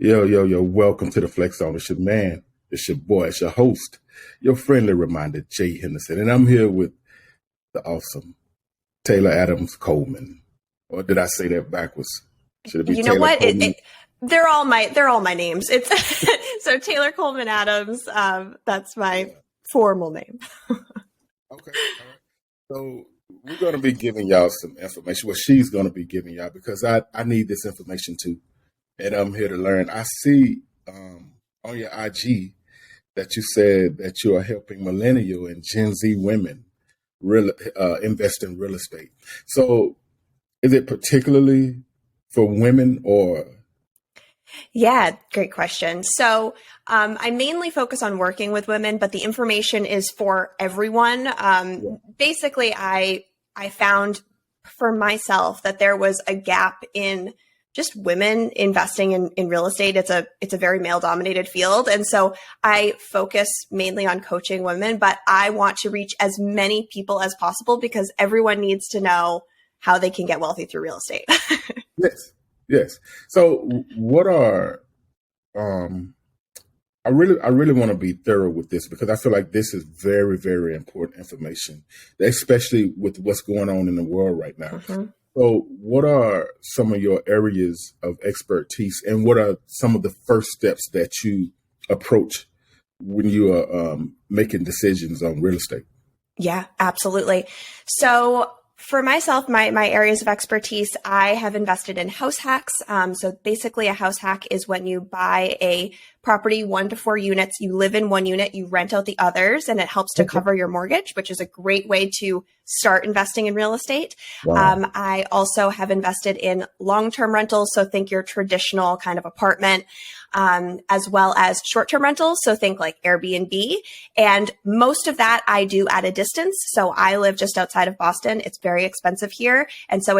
Yo, yo, yo, welcome to the Flex Zone. It's your man, it's your boy, it's your host, your friendly reminder, Jay Henderson. And I'm here with the awesome Taylor Adams Coleman. Or did I say that backwards? Should it be You know Taylor what? Coleman? They're all my names. It's so Taylor Coleman Adams. That's my formal name. Okay. All right. So we're going to be giving y'all some information. Well, she's going to be giving y'all because I need this information too. And I'm here to learn. I see on your IG that you said that you are helping millennial and Gen Z women invest in real estate. So is it particularly for women or? Yeah, great question. So I mainly focus on working with women, but the information is for everyone. Basically, I found for myself that there was a gap in just women investing in real estate. It's a very male dominated field. And so I focus mainly on coaching women, but I want to reach as many people as possible because everyone needs to know how they can get wealthy through real estate. Yes, yes. So what are I really want to be thorough with this because I feel like this is very, very important information, especially with what's going on in the world right now. Mm-hmm. So what are some of your areas of expertise and what are some of the first steps that you approach when you are making decisions on real estate? Yeah, absolutely. So for myself, my areas of expertise, I have invested in house hacks. So basically a house hack is when you buy a property, 1 to 4 units, you live in one unit, you rent out the others, and it helps to cover your mortgage, which is a great way to start investing in real estate. Wow. I also have invested in long-term rentals. So think your traditional kind of apartment, as well as short-term rentals. So think like Airbnb. And most of that I do at a distance. So I live just outside of Boston. It's very expensive here. And so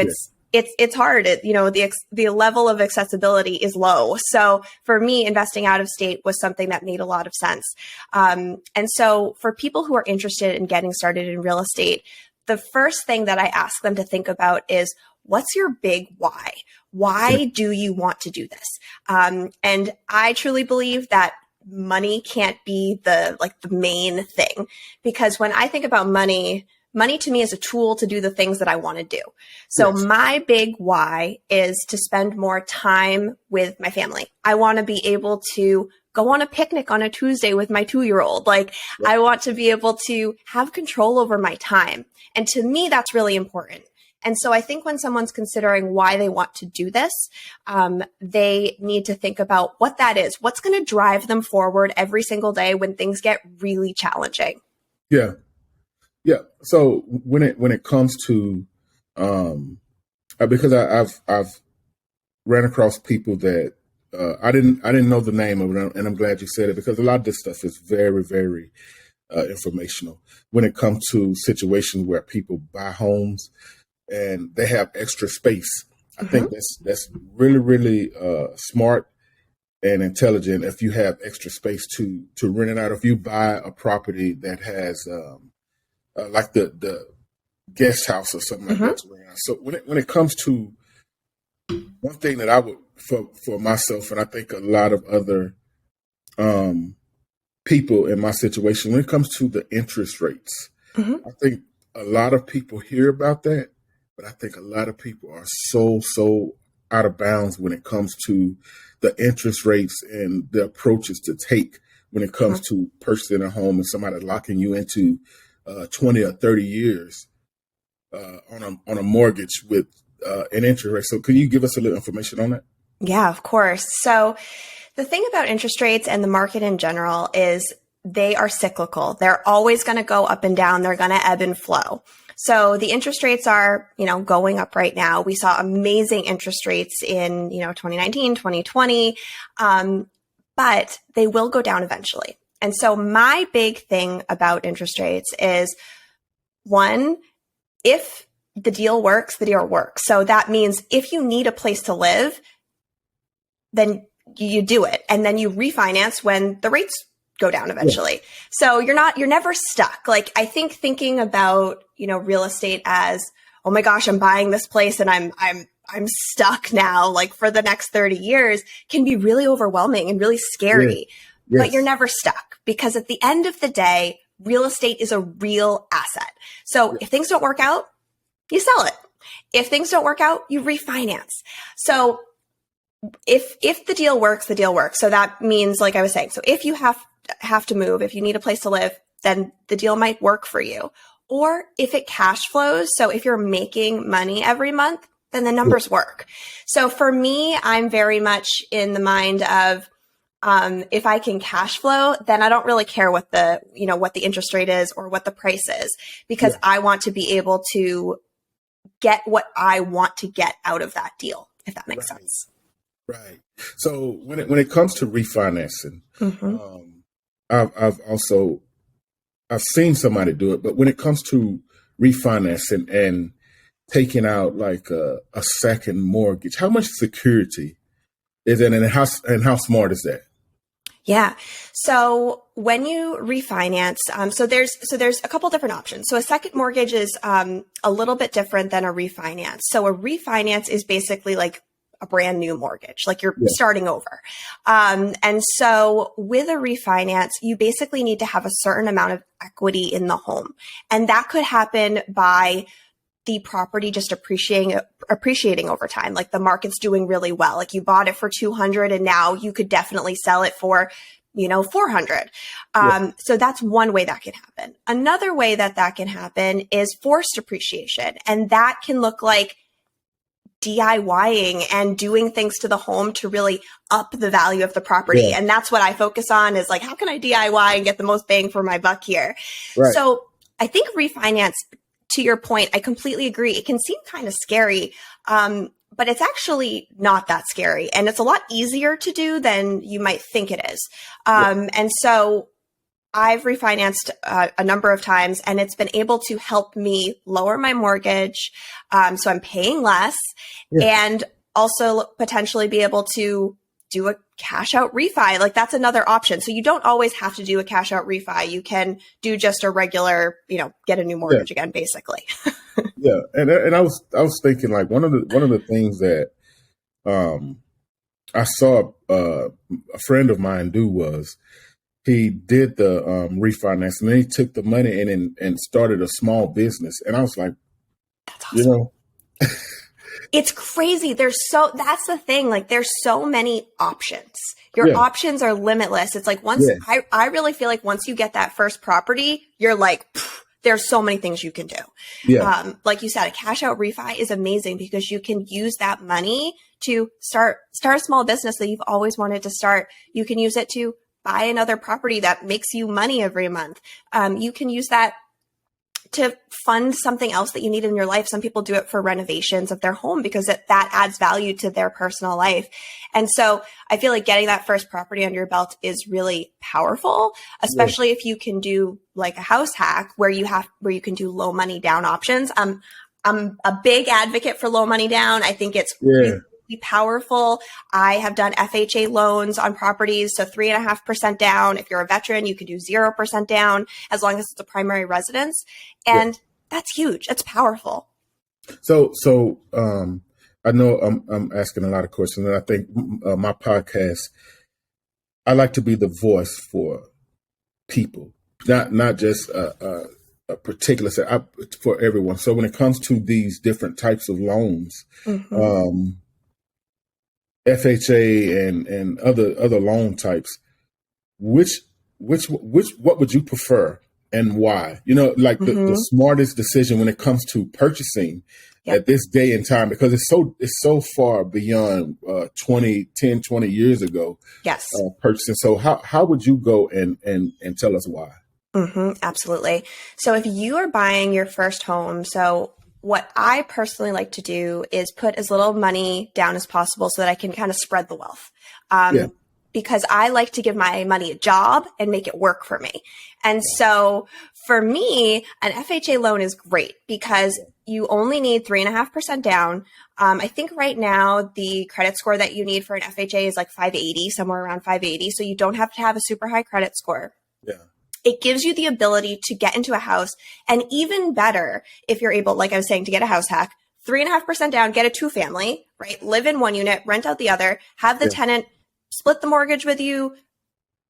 it's hard. The level of accessibility is low. So for me, investing out of state was something that made a lot of sense. And so for people who are interested in getting started in real estate, the first thing that I ask them to think about is, what's your big why? Why do you want to do this? And I truly believe that money can't be the main thing, because when I think about money to me is a tool to do the things that I want to do. So my big why is to spend more time with my family. I want to be able to go on a picnic on a Tuesday with my 2-year-old. I want to be able to have control over my time. And to me, that's really important. And so I think when someone's considering why they want to do this, they need to think about what that is. What's going to drive them forward every single day when things get really challenging? Yeah. Yeah. So when it comes to because I've ran across people that I didn't know the name of it, and I'm glad you said it because a lot of this stuff is very, very informational when it comes to situations where people buy homes and they have extra space. I think that's really, really smart and intelligent if you have extra space to rent it out. If you buy a property that has like the guest house or something like that. So when it comes to one thing that I would for myself, and I think a lot of other people in my situation, when it comes to the interest rates, I think a lot of people hear about that, but I think a lot of people are so out of bounds when it comes to the interest rates and the approaches to take when it comes to purchasing a home and somebody locking you into 20 or 30 years on a mortgage with an interest rate. So can you give us a little information on that? Yeah, of course. So the thing about interest rates and the market in general is they are cyclical. They're always going to go up and down. They're going to ebb and flow. So the interest rates are, going up right now. We saw amazing interest rates in, 2019, 2020, but they will go down eventually. And so my big thing about interest rates is, one, if the deal works, the deal works. So that means if you need a place to live, then you do it. And then you refinance when the rates go down eventually. So you're never stuck. I think thinking about, real estate as, oh my gosh, I'm buying this place and I'm I'm stuck now, like for the next 30 years, can be really overwhelming and really scary. Yes. But you're never stuck, because at the end of the day, real estate is a real asset. So if things don't work out, you sell it. If things don't work out, you refinance. So if the deal works, the deal works. So that means, like I was saying, so if you have to move, if you need a place to live, then the deal might work for you. Or if it cash flows, so if you're making money every month, then the numbers work. So for me, I'm very much in the mind of, if I can cash flow, then I don't really care what the interest rate is or what the price is, because I want to be able to get what I want to get out of that deal, if that makes sense. Right. So when it comes to refinancing, I've seen somebody do it, but when it comes to refinancing and taking out like a second mortgage, how much security is it, and how smart is that? Yeah. So when you refinance, so there's a couple different options. So a second mortgage is a little bit different than a refinance. So a refinance is basically like a brand new mortgage, like you're starting over. And so with a refinance, you basically need to have a certain amount of equity in the home. And that could happen by the property just appreciating over time. Like the market's doing really well. Like you bought it for 200 and now you could definitely sell it for, 400. So that's one way that can happen. Another way that can happen is forced appreciation. And that can look like DIYing and doing things to the home to really up the value of the property. And that's what I focus on, is like, how can I DIY and get the most bang for my buck here? Right. So I think refinance, to your point, I completely agree. It can seem kind of scary, but it's actually not that scary. And it's a lot easier to do than you might think it is. And so I've refinanced a number of times, and it's been able to help me lower my mortgage. So I'm paying less and also potentially be able to do a cash out refi. Like that's another option. So you don't always have to do a cash out refi. You can do just a regular, get a new mortgage again, basically. And I was thinking, like, one of the things that I saw a friend of mine do was he did the refinance, and then he took the money and started a small business. And I was like, that's awesome. It's crazy. That's the thing. Like there's so many options. Your options are limitless. It's like I really feel like once you get that first property, you're like, there's so many things you can do. Like you said, a cash out refi is amazing because you can use that money to start a small business that you've always wanted to start. You can use it to buy another property that makes you money every month. You can use that to fund something else that you need in your life. Some people do it for renovations of their home because that adds value to their personal life. And so I feel like getting that first property under your belt is really powerful, especially if you can do like a house hack where you can do low money down options. I'm a big advocate for low money down. I think it's really powerful. I have done FHA loans on properties. So 3.5% down. If you're a veteran, you can do 0% down as long as it's a primary residence. And that's huge. It's powerful. So I know I'm asking a lot of questions, and I think my podcast, I like to be the voice for people, not just a particular set, for everyone. So when it comes to these different types of loans, FHA and other loan types, what would you prefer and why? Like the smartest decision when it comes to purchasing at this day and time, because it's so far beyond 20 years ago. Purchasing. So how would you go and tell us why? Absolutely. So if you are buying your first home, so what I personally like to do is put as little money down as possible so that I can kind of spread the wealth. Because I like to give my money a job and make it work for me. And so for me, an FHA loan is great because you only need 3.5% down. I think right now the credit score that you need for an FHA is like 580, somewhere around 580. So you don't have to have a super high credit score. It gives you the ability to get into a house, and even better, if you're able, like I was saying, to get a house hack, 3.5% down, get a 2-family, right? Live in one unit, rent out the other, have the tenant split the mortgage with you,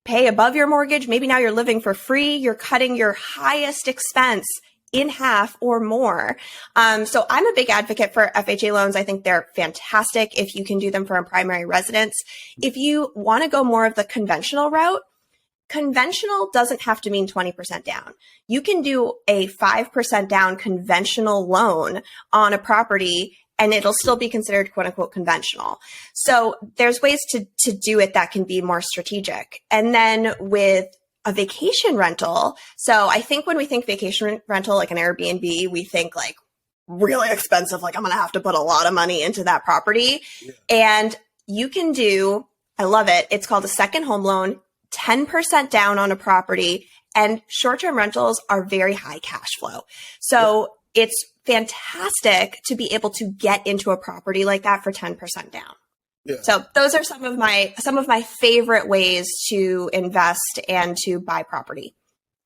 pay above your mortgage. Maybe now you're living for free. You're cutting your highest expense in half or more. So I'm a big advocate for FHA loans. I think they're fantastic if you can do them for a primary residence. If you want to go more of the conventional route, conventional doesn't have to mean 20% down. You can do a 5% down conventional loan on a property and it'll still be considered quote unquote conventional. So there's ways to do it that can be more strategic. And then with a vacation rental. So I think when we think vacation rental, like an Airbnb, we think like really expensive, like I'm going to have to put a lot of money into that property. Yeah. And you can do, I love it. It's called a second home loan, 10% down on a property, and short-term rentals are very high cash flow. So it's fantastic to be able to get into a property like that for 10% down. Yeah. So those are some of my favorite ways to invest and to buy property.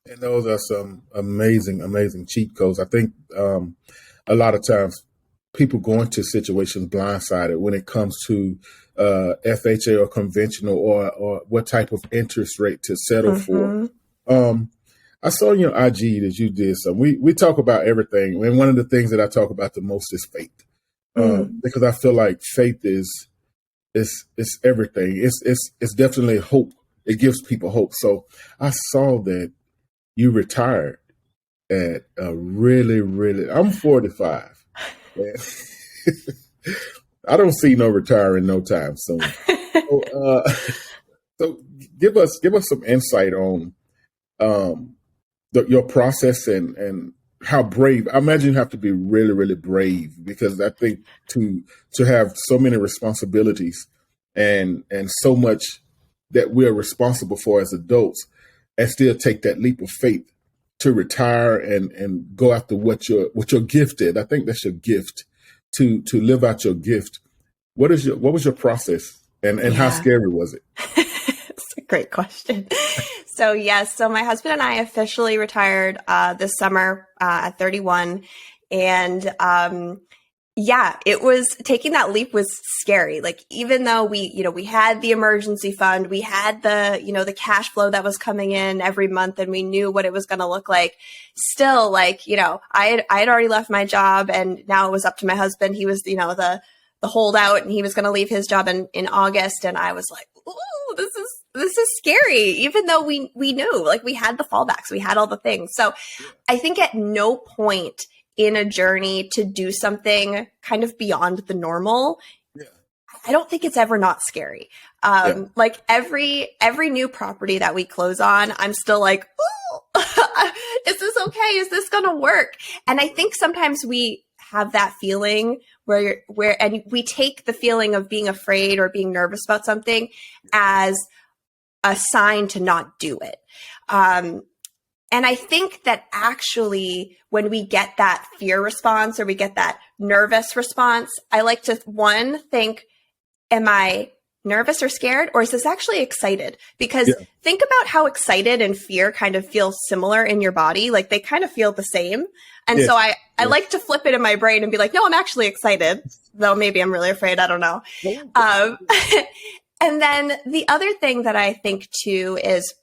And those are some amazing, amazing cheat codes. I think a lot of times people go into situations blindsided when it comes to FHA or conventional or what type of interest rate to settle for. I saw on your IG that you did some. We talk about everything, and one of the things that I talk about the most is faith, because I feel like faith is everything. It's definitely hope. It gives people hope. So I saw that you retired at a really. I'm 45. I don't see no retiring no time soon. So give us some insight on your process and how brave. I imagine you have to be really brave, because I think to have so many responsibilities and so much that we're responsible for as adults, and still take that leap of faith to retire and go after what your gift is. I think that's your gift, to live out your gift. What was your process, and how scary was it? It's a great question. So yes, so my husband and I officially retired this summer at 31, and it was, taking that leap was scary. Like, even though we had the emergency fund, we had the cash flow that was coming in every month, and we knew what it was going to look like. Still, like, I had already left my job, and now it was up to my husband. He was, the holdout, and he was going to leave his job in August. And I was like, ooh, this is scary, even though we knew, like, we had the fallbacks, we had all the things. So I think at no point in a journey to do something kind of beyond the normal, I don't think it's ever not scary. Like every new property that we close on, I'm still like, ooh, is this okay? Is this going to work? And I think sometimes we have that feeling where and we take the feeling of being afraid or being nervous about something as a sign to not do it. And I think that actually when we get that fear response or we get that nervous response, I like to, one, think, am I nervous or scared, or is this actually excited? Because think about how excited and fear kind of feel similar in your body. Like, they kind of feel the same. And so I like to flip it in my brain and be like, no, I'm actually excited, though maybe I'm really afraid. I don't know. And then the other thing that I think too is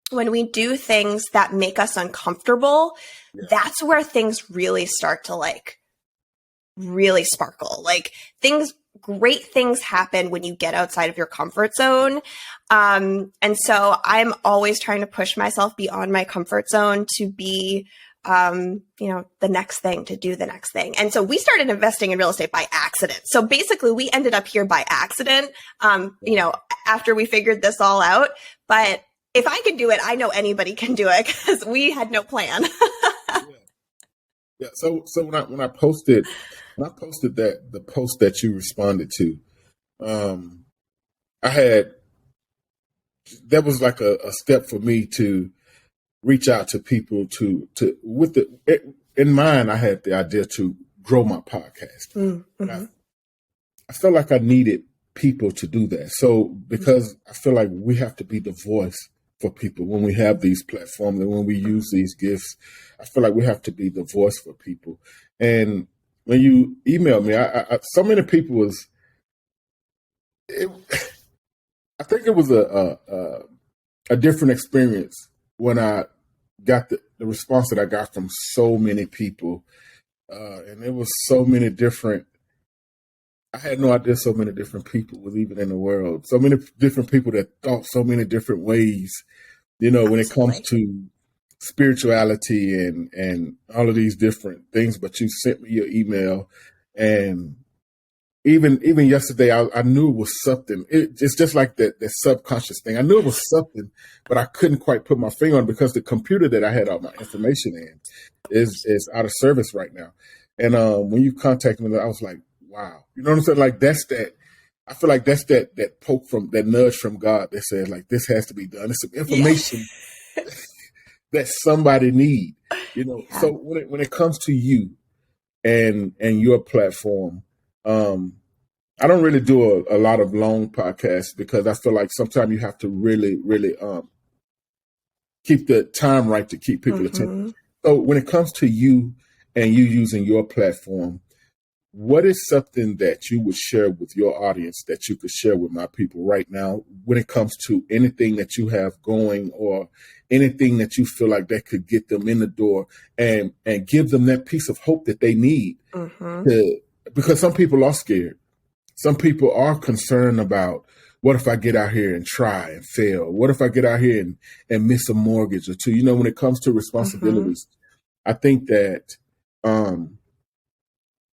when we do things that make us uncomfortable, that's where things really start to like really sparkle. Like, great things happen when you get outside of your comfort zone. And so I'm always trying to push myself beyond my comfort zone to be, the next thing, to do the next thing. And so we started investing in real estate by accident. So basically we ended up here by accident, after we figured this all out. But if I can do it, I know anybody can do it, because we had no plan. So when I posted the post that you responded to, that was like a step for me to reach out to people in mind. I had the idea to grow my podcast. Mm-hmm. I felt like I needed people to do that. So because I feel like we have to be the voice for people when we have these platforms and when we use these gifts, I feel like we have to be the voice for people. And when you emailed me, so many people was. It, I think it was a different experience when I got the response that I got from so many people, and it was so many different. I had no idea so many different people was even in the world. So many different people that thought so many different ways. When it comes Absolutely. to spirituality and all of these different things. But you sent me your email, and even yesterday, I knew it was something. It's just like that subconscious thing. I knew it was something, but I couldn't quite put my finger on it because the computer that I had all my information in is out of service right now. And when you contacted me, I was like, wow. You know what I'm saying? Like that's that. I feel like that's that poke from that nudge from God that says like this has to be done. It's some Yeah. information that somebody need. Yeah. So when it comes to you and your platform, I don't really do a lot of long podcasts because I feel like sometimes you have to really, really keep the time right to keep people attention. Mm-hmm. So when it comes to you and you using your platform, what is something that you would share with your audience that you could share with my people right now when it comes to anything that you have going or anything that you feel like that could get them in the door and give them that piece of hope that they need Mm-hmm. because some people are scared. Some people are concerned about what if I get out here and try and fail? What if I get out here and miss a mortgage or two? When it comes to Mm-hmm. responsibilities, I think that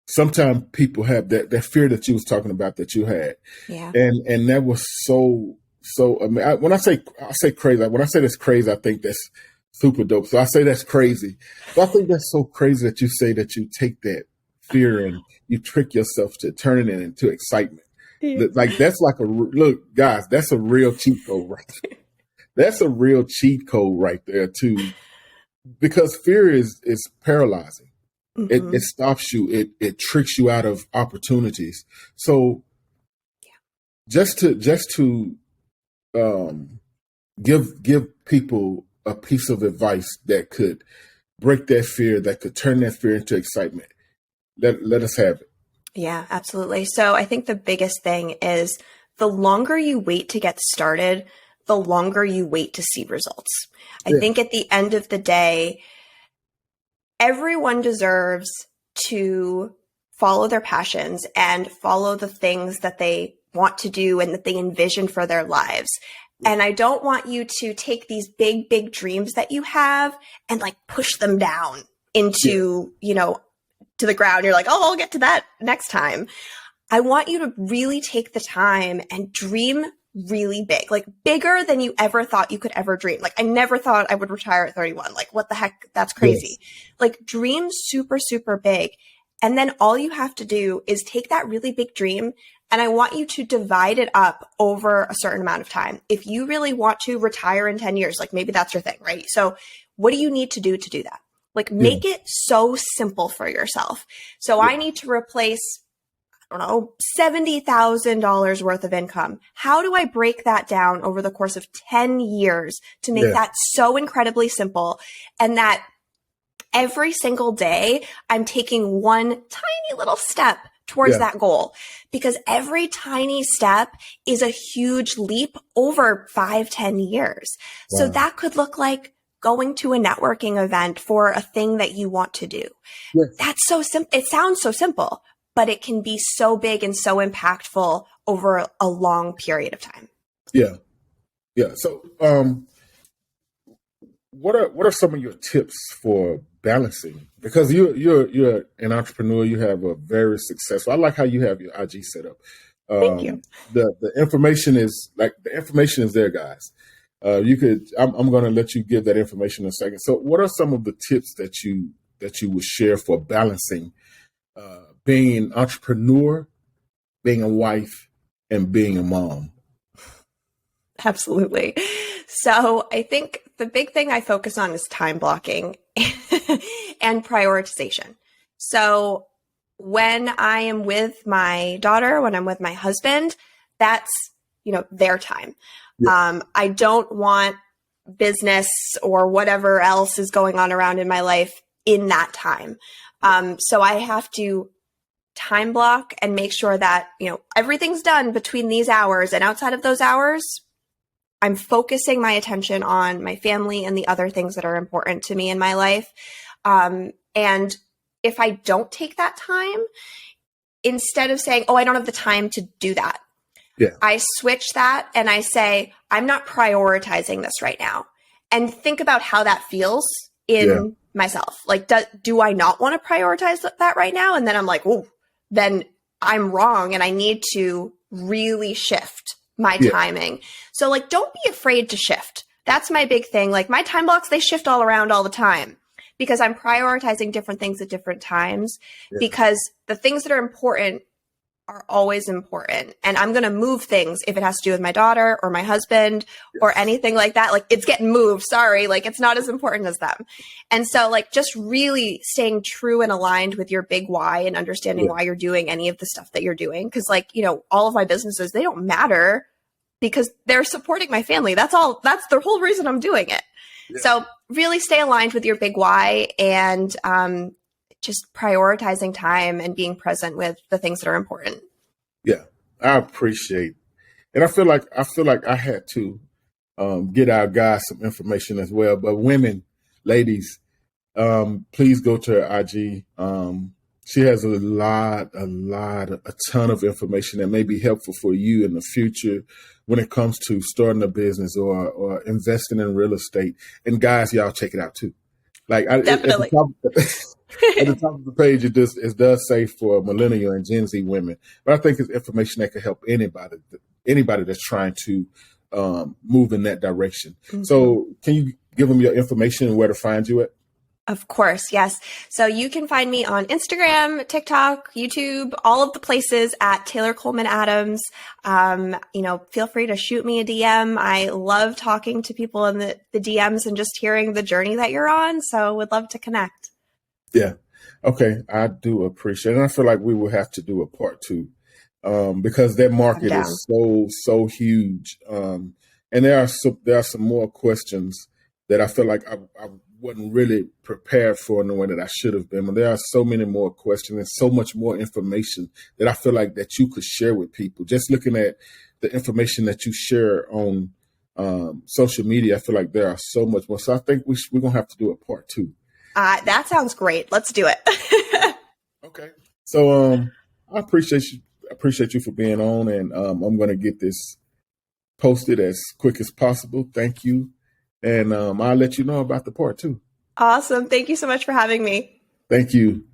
sometimes people have that fear that you was talking about that you had, Yeah. and that was so. I mean, when I say crazy, when I say that's crazy, I think that's super dope. So I say that's crazy. So I think that's so crazy that you say that you take that fear and you trick yourself to turn it into excitement. Yeah. Like that's like look, guys. That's a real cheat code, right? That's a real cheat code right there too, because fear is paralyzing. It Mm-hmm. stops you. It tricks you out of opportunities. So just to um, give people a piece of advice that could break that fear, that could turn that fear into excitement. Let us have it. Yeah, absolutely. So I think the biggest thing is the longer you wait to get started, the longer you wait to see results. I Yeah, think at the end of the day, everyone deserves to follow their passions and follow the things that they want to do and that they envision for their lives. yeah, And I don't want you to take these big, big dreams that you have and like push them down yeah, into, to the ground. You're like, oh, I'll get to that next time. I want you to really take the time and dream really big, like bigger than you ever thought you could ever dream. Like I never thought I would retire at 31. Like what the heck? That's crazy. yes, Like dream super, super big. And then all you have to do is take that really big dream and I want you to divide it up over a certain amount of time. If you really want to retire in 10 years, like maybe that's your thing, right? So what do you need to do that? Like yeah, make it so simple for yourself. So yeah, I need to replace I don't know, $70,000 worth of income. How do I break that down over the course of 10 years to make yeah, that so incredibly simple and that every single day I'm taking one tiny little step towards yeah. that goal because every tiny step is a huge leap over 5, 10 years. So Wow. that could look like going to a networking event for a thing that you want to do. Yes. That's so simple. It sounds so simple, but it can be so big and so impactful over a long period of time. Yeah. Yeah. So, what are some of your tips for balancing? Because you're an entrepreneur. You have a very successful. I like how you have your IG set up. Thank you. The information is the information is there, guys. You could. I'm going to let you give that information in a second. So, what are some of the tips that you would share for balancing being an entrepreneur, being a wife, and being a mom? Absolutely. So I think the big thing I focus on is time blocking and prioritization. So when I am with my daughter, when I'm with my husband, that's, their time. Yeah. I don't want business or whatever else is going on around in my life in that time. So I have to time block and make sure that, everything's done between these hours, and outside of those hours, I'm focusing my attention on my family and the other things that are important to me in my life. And if I don't take that time, instead of saying, oh, I don't have the time to do that, I switch that and I say, I'm not prioritizing this right now. And think about how that feels in myself. Like, do I not want to prioritize that right now? And then I'm like, oh, then I'm wrong. And I need to really shift my timing. So like, don't be afraid to shift. That's my big thing. Like my time blocks, they shift all around all the time because I'm prioritizing different things at different times because the things that are important are always important. And I'm going to move things if it has to do with my daughter or my husband or anything like that. Like it's getting moved. Sorry. Like it's not as important as them. And so like just really staying true and aligned with your big why and understanding why you're doing any of the stuff that you're doing. Cause like, all of my businesses, they don't matter because they're supporting my family. That's all. That's the whole reason I'm doing it. So really stay aligned with your big why and, just prioritizing time and being present with the things that are important. Yeah, I appreciate, and I feel like I had to get our guys some information as well. But women, ladies, please go to her IG. She has a ton of information that may be helpful for you in the future when it comes to starting a business or investing in real estate. And guys, y'all check it out too. Like Definitely. At the top of the page, it does say for millennial and Gen Z women, but I think it's information that could help anybody that's trying to move in that direction. Mm-hmm. So can you give them your information and where to find you at? Of course, yes. So you can find me on Instagram, TikTok, YouTube, all of the places at Taylor Coleman Adams. Feel free to shoot me a DM. I love talking to people in the DMs and just hearing the journey that you're on. So would love to connect. Yeah. Okay. I do appreciate it. And I feel like we will have to do a part 2 because that market is so huge. And there are some more questions that I feel like I wasn't really prepared for in the way that I should have been. But there are so many more questions and so much more information that I feel like that you could share with people. Just looking at the information that you share on social media, I feel like there are so much more. So I think we're going to have to do a part 2. That sounds great. Let's do it. Okay. So I appreciate you for being on, and I'm going to get this posted as quick as possible. Thank you. And I'll let you know about the part 2. Awesome. Thank you so much for having me. Thank you.